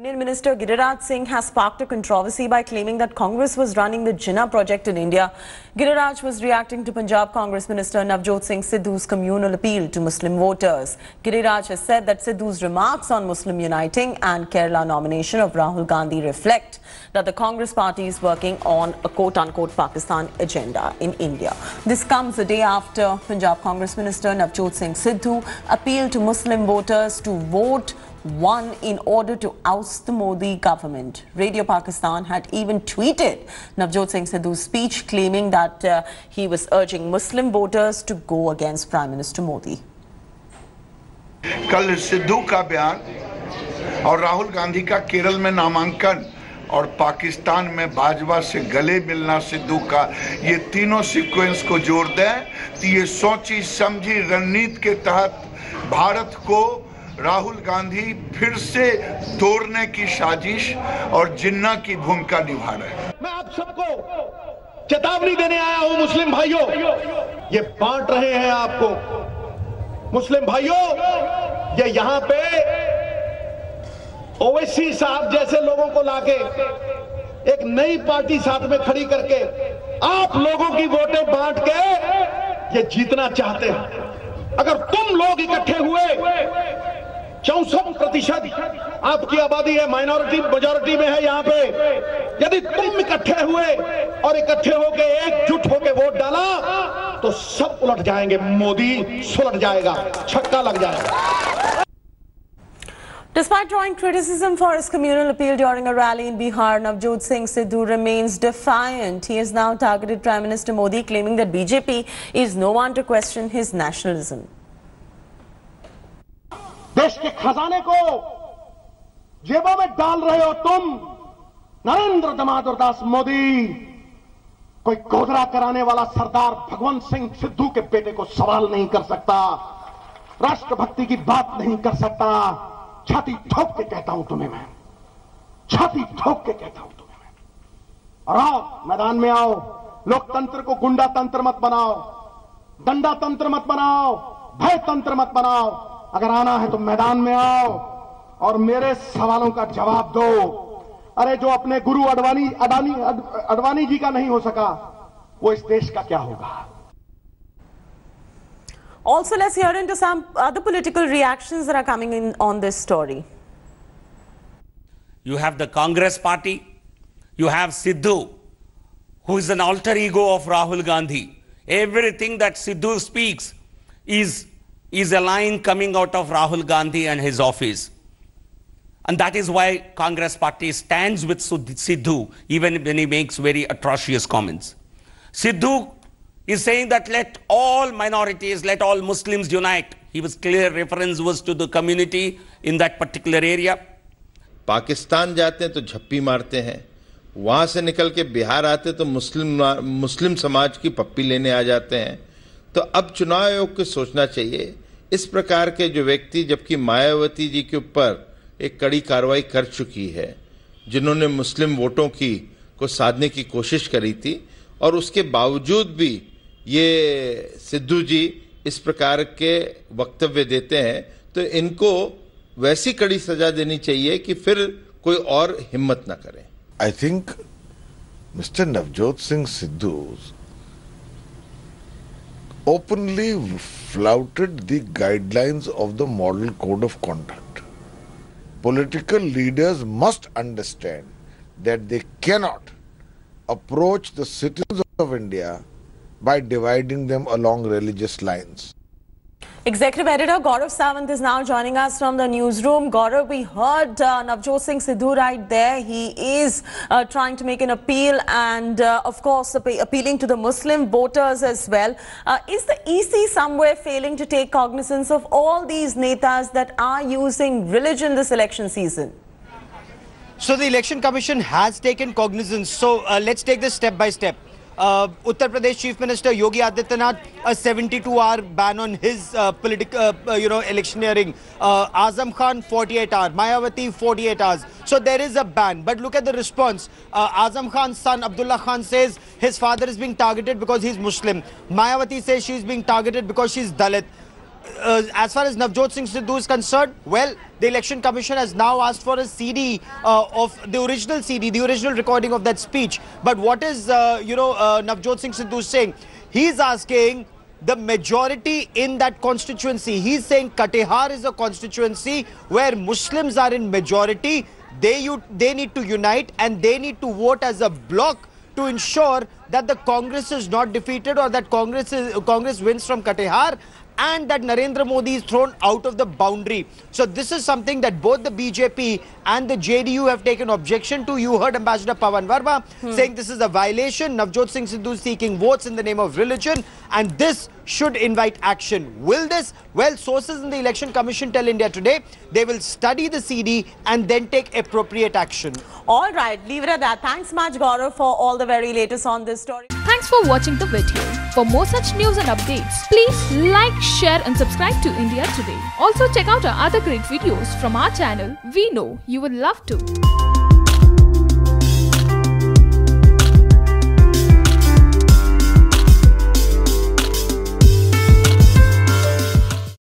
Union Minister Giriraj Singh has sparked a controversy by claiming that Congress was running the Jinnah project in India. Giriraj was reacting to Punjab Congress Minister Navjot Singh Sidhu's communal appeal to Muslim voters. Giriraj has said that Sidhu's remarks on Muslim uniting and Kerala nomination of Rahul Gandhi reflect that the Congress party is working on a quote-unquote Pakistan agenda in India. This comes a day after Punjab Congress Minister Navjot Singh Sidhu appealed to Muslim voters to vote one in order to oust the Modi government. Radio Pakistan had even tweeted Navjot Singh Sidhu's speech, claiming that he was urging Muslim voters to go against Prime Minister Modi. कल सिद्धू का बयान और राहुल गांधी का केरल में नामांकन और पाकिस्तान में भाजपा से गले मिलना सिद्धू का, ये तीनों सीक्वेंस को जोड़ दें तो ये सोची समझी रणनीति के तहत भारत को राहुल गांधी फिर से तोड़ने की साजिश और जिन्ना की भूमिका निभा रहे हैं। मैं आप सबको चेतावनी देने आया हूं मुस्लिम भाइयों, ये बांट रहे हैं आपको। मुस्लिम भाइयों, ये यहां पे ओवैसी साहब जैसे लोगों को लाके एक नई पार्टी साथ में खड़ी करके आप लोगों की वोटें बांट के ये जीतना चाहते हैं। अगर तुम लोग इकट्ठे हुए, 64% आपकी आबादी है, माइनॉरिटी मेजॉरिटी में है यहाँ पे, यदि तुम इकट्ठे हुए और इकट्ठे होके एकजुट होके वोट डाला तो सब उलट जाएंगे, मोदी सुलट जाएगा, छक्का लग जाएगा। Despite drawing criticism for his communal appeal during a rally in Bihar, Navjot Singh Sidhu remains defiant. He has now targeted Prime Minister Modi, claiming that BJP is no one to question his nationalism. देश के खजाने को जेबों में डाल रहे हो तुम, नरेंद्र दामोदर दास मोदी। कोई गोदरा कराने वाला सरदार भगवंत सिंह सिद्धू के बेटे को सवाल नहीं कर सकता, राष्ट्रभक्ति की बात नहीं कर सकता। छाती ठोक के कहता हूं तुम्हें मैं, छाती ठोक के कहता हूं तुम्हें मैं। और आओ, मैदान में आओ, लोकतंत्र को गुंडा तंत्र मत बनाओ, डंडा तंत्र मत बनाओ, भय तंत्र मत बनाओ। अगर आना है तो मैदान में आओ और मेरे सवालों का जवाब दो। अरे जो अपने गुरु अडवाणी जी का नहीं हो सका, वो इस देश का क्या होगा? Also, let's hear into some other political reactions that are coming in on this story. You have the Congress party, you have Sidhu, who is an alter ego of Rahul Gandhi. Everything that Sidhu speaks is a line coming out of Rahul Gandhi and his office. And that is why Congress party stands with Sidhu, even when he makes very atrocious comments. Sidhu is saying that let all minorities, let all Muslims unite. His clear reference was to the community in that particular area. Pakistan जाते हैं तो झप्पी मारते हैं, वहाँ से निकल के बिहार आते तो मुस्लिम समाज की पप्पी लेने आ जाते हैं। तो अब चुनाव आयोग को सोचना चाहिए, इस प्रकार के जो व्यक्ति, जबकि मायावती जी के ऊपर एक कड़ी कार्रवाई कर चुकी है, जिन्होंने मुस्लिम वोटों को साधने की कोशिश करी थी, और उसके बावजूद भी ये सिद्धू जी इस प्रकार के वक्तव्य देते हैं, तो इनको वैसी कड़ी सजा देनी चाहिए कि फिर कोई और हिम्मत ना करे। I think Mr. Navjot Singh Sidhu openly flouted the guidelines of the Model Code of Conduct. Political leaders must understand that they cannot approach the citizens of India by dividing them along religious lines. Executive Editor Gaurav Sawant is now joining us from the newsroom. Gaurav, we heard Navjot Singh Sidhu right there. He is trying to make an appeal and, of course, appealing to the Muslim voters as well. Is the EC somewhere failing to take cognizance of all these netas that are using religion this election season? So the Election Commission has taken cognizance. So let's take this step by step. Uttar Pradesh Chief Minister Yogi Adityanath, a 72-hour ban on his electioneering. Azam Khan, 48 hours. Mayawati, 48 hours. So there is a ban. But look at the response. Azam Khan's son, Abdullah Khan, says his father is being targeted because he's Muslim. Mayawati says she's being targeted because she's Dalit. as far as Navjot Singh Sidhu is concerned, well, the Election Commission has now asked for a CD of the original CD, the original recording of that speech. But what is, Navjot Singh Sidhu saying? He's asking the majority in that constituency. He's saying Katihar is a constituency where Muslims are in majority. They need to unite and they need to vote as a bloc to ensure that the Congress is not defeated or that Congress wins from Katihar and that Narendra Modi is thrown out of the boundary. So this is something that both the BJP and the JDU have taken objection to. You heard Ambassador Pawan Verma saying this is a violation. Navjot Singh Sidhu seeking votes in the name of religion, and this should invite action. Will this? Well, sources in the Election Commission tell India Today they will study the CD and then take appropriate action. All right, leave it at that. Thanks much, Gaurav, for all the very latest on this story. Thanks for watching the video. For more such news and updates, please like, share and subscribe to India Today. Also check out our other great videos from our channel. We know you will love to.